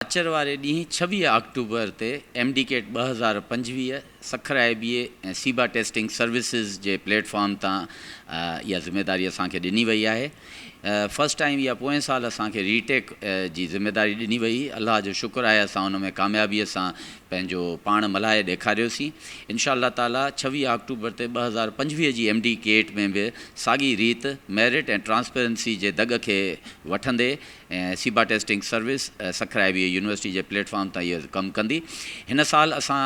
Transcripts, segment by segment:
अचर वारे ॾींहुं 26 अक्टूबर ते MDCAT 2025 सखर IBA ऐं सीबा टेस्टिंग सर्विसिस जे प्लेटफॉर्म तां इहा ज़िम्मेदारी असांखे ॾिनी वई आहे। फस्ट टाइम इहा पोएं साल असांखे रीटेक जी ज़िम्मेदारी ॾिनी वई। अल्लाह जो शुक्र आहे असां उन में कामयाबीअ सां पंहिंजो पाण मल्हाए ॾेखारियोसीं। इंशा अल्लाह ताला 26 अक्टूबर ते 2025 जी MDCAT में बि साॻी रीत मेरिट ऐं ट्रांसपेरेंसी जे दग खे वठंदे ऐं सीबा testing service Sukkur IBA university जे प्लेटफॉर्म तां इहो कमु कंदी। हिन साल असां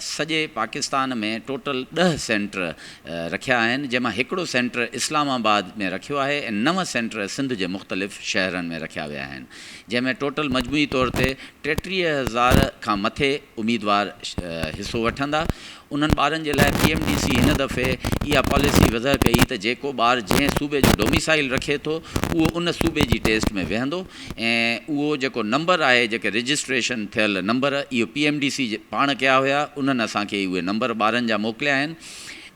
सॼे पाकिस्तान में टोटल 10 सेंटर रखिया आहिनि, जंहिंमां हिकिड़ो सेंटर इस्लामाबाद में रखियो आहे ऐं 9 सेंटर सिंध जे मुख़्तलिफ़ शहरनि में रखिया विया आहिनि, जंहिंमें टोटल मजमूई तौर ते 33,000 खां मथे उम्मीदवार हिसो वठंदा। उन्हनि ॿारनि जे लाइ PMDC हिन दफ़े इहा पॉलिसी वज़ह कई त जेको ॿारु जंहिं सूबे जो डोमिसाइल रखे थो उहो उन सूबे जी टेस्ट में वेहंदो ऐं उहो जेको नंबर आहे, जेके रजिस्ट्रेशन थियल नंबर, इहो PMDC पाण कया हुया, उन्हनि असांखे उहे नंबर ॿारनि जा मोकिलिया आहिनि।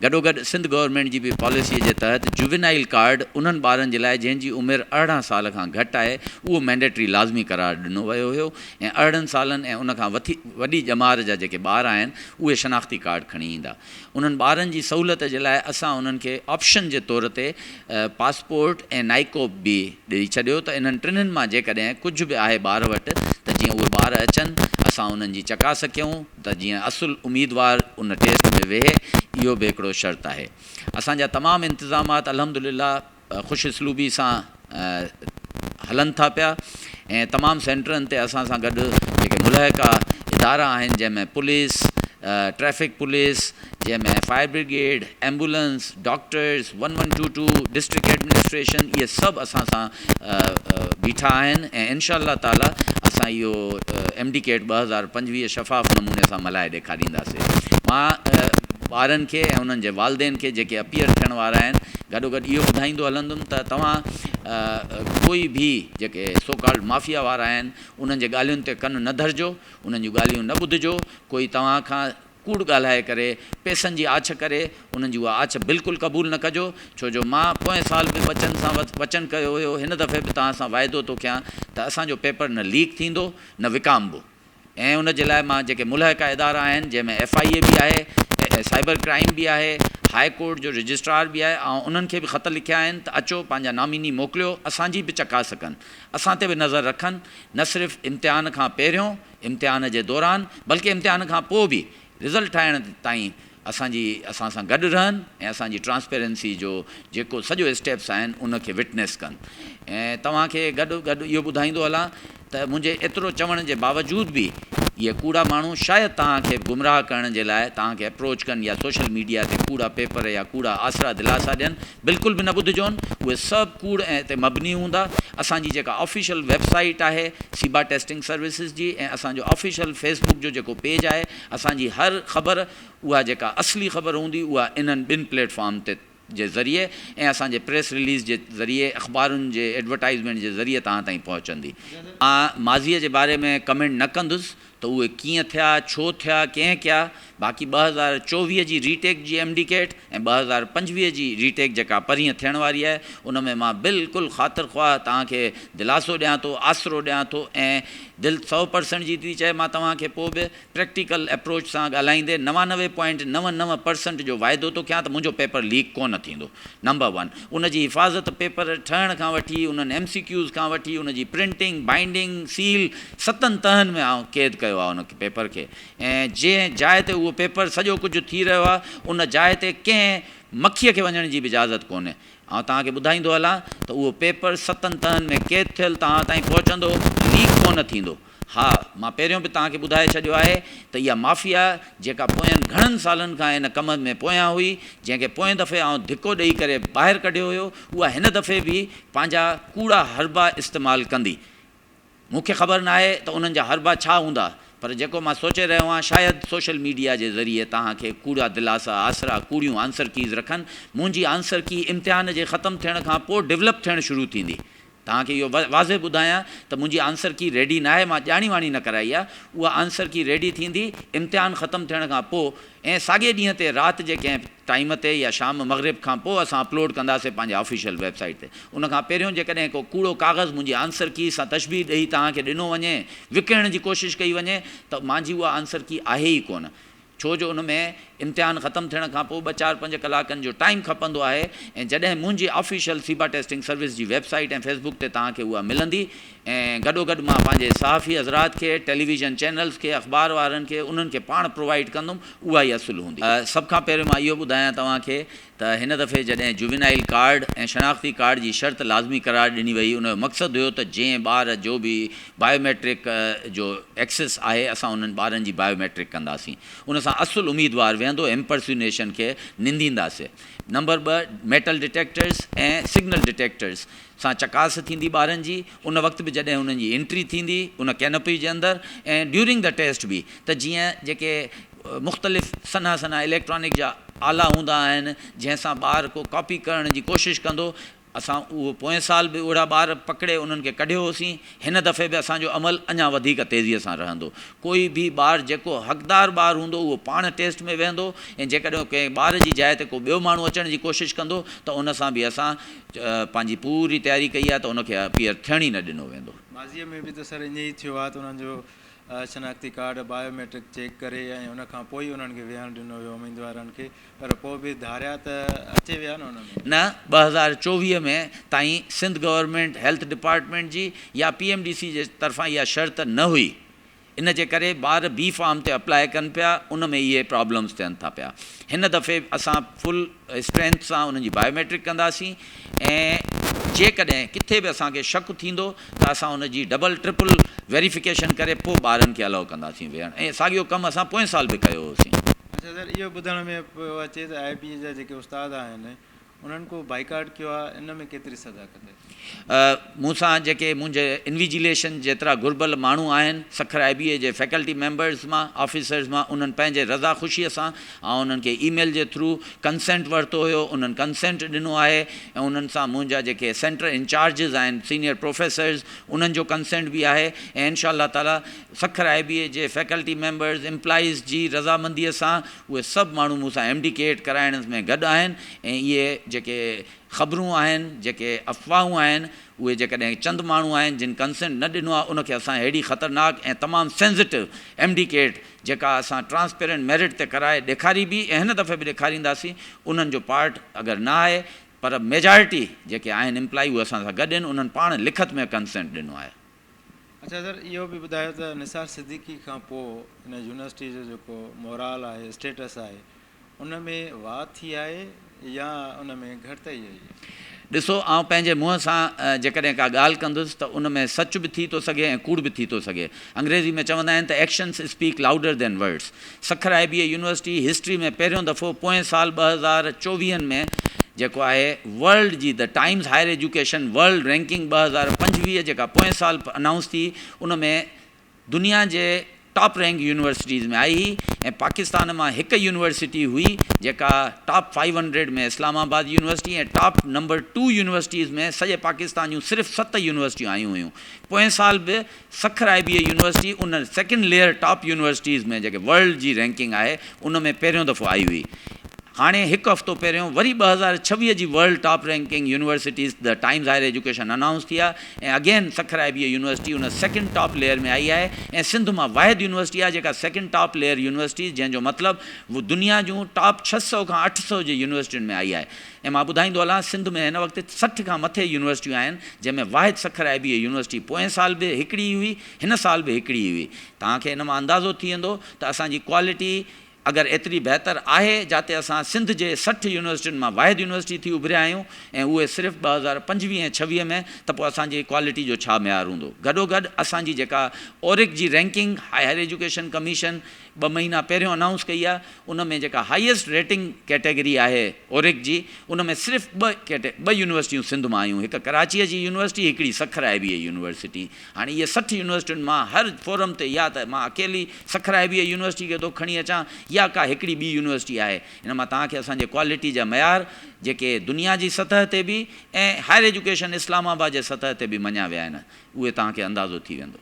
गॾोगॾु सिंध गवर्नमेंट जी बि पॉलिसीअ जे तहत जुवेनाइल कार्ड उन्हनि ॿारनि जे लाइ जंहिंजी उमिरि 18 साल खां घटि आहे उहो मैंडेटरी लाज़मी करार ॾिनो वियो हुयो ऐं 18 सालनि ऐं उनखां वॾी ॼमार जा जेके ॿार आहिनि उहे शनाख़्ती कार्ड खणी ईंदा। उन्हनि ॿारनि जी सहूलियत जे लाइ असां उन्हनि खे ऑप्शन जे तौर ते पासपोर्ट ऐं नाइकोप बि ॾेई छॾियो त इन्हनि टिनिनि मां जेकॾहिं कुझु बि आहे ॿार वटि त जीअं उहे ॿार अचनि असां उन्हनि जी चकास कयूं त जीअं असुलु उम्मीदवार उन टेस्ट में वेहे, इहो बि हिकिड़ो शर्त आहे। असांजा तमामु इंतिज़ामात अल्हम्दुलिल्लाह ख़ुशइस्लूबी सां हलनि था पिया ऐं तमामु सेंटरनि ते असां सां गॾु जेके मुलहिका इदारा आहिनि, जंहिंमें पुलिस, ट्रैफिक पुलिस, जंहिंमें fire brigade, ambulance, doctors, 1122 district administration, इहे सभु असां सां बीठा आहिनि ऐं इंशा अल्लाह ताला असां इहो MDCAT 2025 शफ़ाफ़ नमूने सां मल्हाए ॾेखारींदासीं। मां ॿारनि खे ऐं उन्हनि जे वालदेन खे जेके अपीयर थियण वारा आहिनि, गॾोगॾु इहो ॿुधाईंदो हलंदुमि त तव्हां कोई बि जेके सोकॉल्ड माफ़िया वारा आहिनि उन्हनि जे ॻाल्हियुनि ते कन न धरिजो, उन्हनि जूं ॻाल्हियूं न ॿुधिजो। कोई तव्हां खां कूड़ ॻाल्हाए करे पैसनि जी आछ करे उन्हनि जी उहा आछ बिल्कुलु क़बूल न कजो, छो जो मां पोएं साल बि वचन कयो हुयो, हिन दफ़े बि तव्हां सां वाइदो थो कयां त असांजो पेपर न लीक थींदो न विकामबो। ऐं उन जे लाइ मां जेके मुलहिका इदारा आहिनि, जंहिंमें FIA बि आहे, साइबर क्राइम बि आहे, हाई कोर्ट जो रजिस्ट्रार बि आहे, ऐं उन्हनि खे बि ख़त लिखिया आहिनि त अचो पंहिंजा नामिनी मोकिलियो, असांजी बि चकास कनि, असां ते बि नज़र रखनि, न सिर्फ़ु इम्तिहान खां पहिरियों, इम्तिहान जे दौरान, बल्कि इम्तिहान खां पोइ बि रिज़ल्ट ठाहिण ताईं असां सां गॾु रहनि ऐं असांजी ट्रांसपेरेंसी जो जेको सॼो स्टेप्स आहिनि उनखे विटनेस कनि। ऐं तव्हांखे गॾु इहो ॿुधाईंदो हलां त मुंहिंजे एतिरो चवण जे बावजूदि बि इहे कूड़ा माण्हू शायदि तव्हांखे गुमराह करण जे लाइ तव्हांखे अप्रोच कनि या सोशल मीडिया ते कूड़ा पेपर या कूड़ा आसरा दिलासा ॾियनि, बिल्कुलु बि न ॿुधिजोनि। उहे सभु कूड़ ऐं ते मबनी हूंदा। असांजी जेका ऑफिशियल वेबसाइट आहे सीबा टेस्टिंग सर्विसिस जी ऐं असांजो ऑफिशियल फेसबुक जो जेको पेज आहे, असांजी हर ख़बर उहा जेका असली ख़बर हूंदी उहा इन्हनि ॿिनि प्लेटफॉर्म ते जे ज़रिए ऐं असांजे प्रेस रिलीज़ जे ज़रिए, अख़बारुनि जे एडवर्टाइज़मेंट जे ज़रिए तव्हां ताईं पहुचंदी। मां माज़ीअ जे बारे में कमेंट न कंदुसि त उहे कीअं थिया, छो थिया, कंहिं कया। बाक़ी 2024 जी रीटेक जी MDCAT ऐं 2025 जी रीटेक जेका परीहं थियण वारी आहे, उन में मां बिल्कुलु ख़ातिर ख़्वाह तव्हांखे दिलासो ॾियां थो, आसरो ॾियां थो ऐं दिलि 100% जी थी चए। मां तव्हांखे पोइ बि प्रैक्टिकल अप्रोच सां ॻाल्हाईंदे 99.99% जो वाइदो थो कयां त मुंहिंजो पेपर लीक कोन थींदो। नंबर 1, उन जी हिफ़ाज़त पेपर ठहण खां वठी, उन्हनि MCQs खां वठी, उन जी प्रिंटिंग, बाइंडिंग, सील, 7 तहनि में आउं क़ैद कयो आहे उन पेपर खे। ऐं जंहिं जाइ ते उहो पेपर सॼो कुझु थी रहियो आहे, उन जाइ ते कंहिं मक्खीअ खे वञण जी बि इजाज़त कोन्हे। ऐं तव्हांखे ॿुधाईंदो हलां त उहो पेपर 7 तहनि में क़ैद थियल तव्हां ताईं पहुचंदो, लीक कोन थींदो। हा, मां पहिरियों बि तव्हांखे ॿुधाए छॾियो आहे त इहा माफ़िया जेका पोयनि घणनि सालनि खां इन कम में पोयां हुई, जंहिंखे पोएं दफ़े आउं धिको ॾेई करे ॿाहिरि कढियो हुयो, उहा हिन दफ़े बि पंहिंजा कूड़ा हरबा इस्तेमालु कंदी। मूंखे ख़बर न आहे त उन्हनि जा हरबा छा हूंदा, पर जेको मां सोचे रहियो आहियां शायदि सोशल मीडिया जे ज़रिए तव्हांखे कूड़ा दिलासा, आसरा, कूड़ियूं आंसर कीज़ रखनि। मुंहिंजी आंसर की इम्तिहान जे ख़तमु थियण खां पोइ डेवलप थियणु शुरू थींदी। तव्हांखे इहो वाज़े ॿुधायां त मुंहिंजी आंसर की रेडी न आहे, मां ॼाणी वाणी न कराई आहे, उहा आंसर की रेडी थींदी इम्तिहान ख़तमु थियण खां पोइ ऐं साॻे ॾींहं ते राति जे कंहिं टाइम ते या शाम मग़रिब खां पोइ असां अपलोड कंदासीं पंहिंजे ऑफिशियल वेबसाइट ते। उनखां पहिरियों जेकॾहिं को कूड़ो काग़ज़ मुंहिंजी आंसर की सां तशबीह ॾेई तव्हांखे ॾिनो वञे, विकिणण जी कोशिशि कई वञे, त मुंहिंजी उहा आंसर की आहे ई कोन, छो जो उन में इम्तिहान ख़तमु थियण खां पोइ 2-4-5 कलाकनि जो टाइम खपंदो आहे। ऐं जॾहिं मुंहिंजी ऑफिशियल सीबा टेस्टिंग सर्विस जी वेबसाइट ऐं फेसबुक ते तव्हांखे उहा मिलंदी, ऐं गॾोगॾु मां पंहिंजे सहाफ़ी हज़रात खे, टेलीविज़न चैनल्स खे, अख़बार वारनि खे, उन्हनि खे पाण प्रोवाइड कंदुमि, उहा ई असुलु हूंदी। सभ खां पहिरियों मां इहो ॿुधायां तव्हांखे त हिन दफ़े जॾहिं जुवेनाइल कार्ड ऐं शनाख़ती कार्ड जी शर्त लाज़मी करार ॾिनी वई, उन जो मक़सदु हुयो त जंहिं ॿार जो बि बायोमेट्रिक जो एक्सेस आहे असां उन्हनि ॿारनि जी बायोमेट्रिक कंदासीं, उन सां असुलु उम्मीदवार वेहंदो, इम्पर्सनेशन खे निंदींदासीं। नंबर 2, मेटल डिटेक्टर्स ऐं सिग्नल डिटेक्टर्स सां चकास थींदी ॿारनि जी, उन वक़्तु बि जॾहिं उन्हनि जी एंट्री थींदी उन कैनोपी जे अंदरि, ऐं ड्यूरिंग द टेस्ट बि, त जीअं जेके मुख़्तलिफ़ सन्हा सन्हा इलेक्ट्रॉनिक जा आला हूंदा आहिनि जंहिंसां ॿार को कॉपी करण जी कोशिशि कंदो, असां उहो पोएं साल बि ओड़ा ॿार पकिड़े उन्हनि खे कढियो होसीं। हिन दफ़े बि असांजो अमल अञा वधीक तेज़ीअ सां रहंदो। कोई बि ॿारु जेको हक़दार ॿारु हूंदो उहो पाण टेस्ट में वेहंदो, ऐं जेकॾहिं कंहिं ॿार जी जाइ ते को ॿियो माण्हू अचण जी कोशिशि कंदो त उन सां बि असां पंहिंजी पूरी तयारी कई आहे त उनखे अपीयर थियण ई न ॾिनो वेंदो। माज़ीअ में बि त सर ईअं ई थियो आहे त उन्हनि जो शनाख़ती कार्ड बायोमेट्रिक चेक करे ऐं उनखां पोइ ई उन्हनि खे विहणु ॾिनो वियो उम्मीदवारनि खे, पर पोइ बि धारिया त अचे विया न उन में न। 2024 में ताईं सिंध गवर्नमेंट हेल्थ डिपार्टमेंट जी या PMDC जे तरफ़ां इहा शर्त न हुई, इन जे करे ॿार बी फॉर्म ते अप्लाई कनि पिया, उन में इहे प्रॉब्लम्स थियनि था पिया। हिन दफ़े असां फुल स्ट्रेंथ सां उन्हनि जी बायोमेट्रिक कंदासीं, ऐं जेकॾहिं किथे बि असांखे शक थींदो त असां उनजी डबल ट्रिपल वेरिफिकेशन करे पोइ ॿारनि खे अलाउ कंदासीं वेहण, ऐं साॻियो कमु असां पोएं साल बि कयो होसीं। अच्छा सर, इहो ॿुधण में पियो अचे त IB जा जेके उस्ताद आहिनि उन्हनि को बाइकाट कयो आहे, इन में केतिरी सदाकत आहे? मूंसां जेके मुंहिंजे इन्विजिलेशन जेतिरा घुर्बल माण्हू आहिनि सखर IBA जे फैकल्टी मेंबर्स मां, ऑफिसर्स मां, उन्हनि पंहिंजे रज़ा ख़ुशीअ सां ऐं उन्हनि खे ईमेल जे थ्रू कंसेंट वरितो हुयो, उन्हनि कंसेंट ॾिनो आहे, ऐं उन्हनि सां मुंहिंजा जेके सेंटर इंचार्जिस आहिनि, सीनियर प्रोफेसर्स, उन्हनि जो कंसेंट बि आहे, ऐं इंशाअल्लाह ताला सखर IBA जे फैकल्टी मेंबर्स एम्प्लॉइज़ जी रज़ामंदीअ सां उहे सभु माण्हू मूंसां MDCAT कराइण में गॾु आहिनि। ऐं इहे जेके ख़बरूं आहिनि, जेके अफ़वाहूं आहिनि, उहे जेकॾहिं चंद माण्हू आहिनि जिन कंसेंट न ॾिनो आहे, उनखे असां हेॾी ख़तरनाक ऐं तमामु सेंसिटिव MDCAT जेका असां ट्रांसपेरेंट मेरिट ते कराए ॾेखारी बि, ऐं हिन दफ़े बि ॾेखारींदासीं, उन्हनि जो पार्ट अगरि न आहे, पर मेजॉरिटी जेके आहिनि एम्प्लॉई उहे असां सां गॾु आहिनि, उन्हनि पाण लिखत में कंसेंट ॾिनो आहे। अच्छा सर, इहो बि ॿुधायो त निसार सिद्दीकी खां पोइ हिन यूनिवर्सिटी जो जेको मोराल आहे, स्टेटस आहे, उन में वाह थी आहे या उन में घटिताई आई? ॾिसो, आउं पंहिंजे मुंहं सां जेकॾहिं का ॻाल्हि कंदुसि त उन में सच बि थी थो सघे ऐं कूड़ बि थी थो सघे। अंग्रेज़ी में चवंदा आहिनि त actions speak louder than words. Sukkur IBA university history में पहिरियों दफ़ो पोएं साल 2024 में जेको आहे वर्ल्ड जी the Times Higher Education world ranking 2025 जेका पोएं साल अनाउंस थी, उन में दुनिया जे टॉप रैंक यूनिवर्सिटीज़ में आई हुई, ऐं पाकिस्तान मां हिकु यूनिवर्सिटी हुई जेका टॉप 500 में इस्लामाबाद यूनिवर्सिटी, ऐं टॉप नंबर 2 यूनिवर्सिटीज़ में सॼे पाकिस्तान जूं सिर्फ़ु 7 यूनिवर्सिटियूं आयूं हुयूं। पोएं साल बि सखर IBA यूनिवर्सिटी उन सेकेंड लेयर टॉप यूनिवर्सिटीज़ में जेके वर्ल्ड जी रैंकिंग आहे उन में पहिरियों दफ़ो आई हुई। हाणे हिकु हफ़्तो पहिरियों वरी 2026 जी world top ranking universities the Times Higher Education announce थी आहे, ऐं अगेन सखर IBA यूनिवर्सिटी उन सेकेंड टॉप लेयर में आई आहे, ऐं सिंध मां वाहिद यूनिवर्सिटी आहे जेका सेकेंड टॉप लेयर यूनिवर्सिटी, जंहिंजो मतिलबु वो दुनिया जूं टॉप 600 खां 800 जी यूनिवर्सिटियुनि में आई आहे। ऐं मां ॿुधाईंदो हलां, सिंध में हिन वक़्तु 60 खां मथे यूनिवर्सिटियूं आहिनि, जंहिंमें वाहिद सखर IBA यूनिवर्सिटी पोएं साल बि हिकिड़ी हुई, हिन साल बि हिकिड़ी हुई। तव्हांखे हिन मां अंदाज़ो थी वेंदो त असांजी क्वालिटी अगरि एतिरी बहितर आहे, जिते असां सिंध जे 60 यूनिवर्सिटियुनि मां वाहिद यूनिवर्सिटी थी उभरिया आहियूं, ऐं उहे सिर्फ़ु 2025 ऐं 26 में, त पोइ असांजी क्वालिटी जो छा मयार हूंदो। गॾोगॾु असांजी जेका ORIC जी रैंकिंग हायर एजुकेशन कमीशन 2 महीना पहिरियों अनाउंस कई आहे, उन में जेका हाईएस्ट रेटिंग कैटेगरी आहे ORIC जी, उन में सिर्फ़ु 2 यूनिवर्सिटियूं सिंध मां आयूं, हिकु कराचीअ जी यूनिवर्सिटी, हिकिड़ी सखर IBA यूनिवर्सिटी। हाणे इहे 60 यूनिवर्सिटियुनि मां हर फोरम ते या त मां अकेली सखर IBA यूनिवर्सिटी खे थो खणी अचां, या का हिकिड़ी ॿी यूनिवर्सिटी आहे। इन मां तव्हांखे असांजे क्वालिटी जा मयार जेके दुनिया जी सतह ते बि ऐं हायर एजुकेशन इस्लामाबाद जे सतह ते बि मञिया विया आहिनि, उहे तव्हांखे अंदाज़ो थी वेंदो।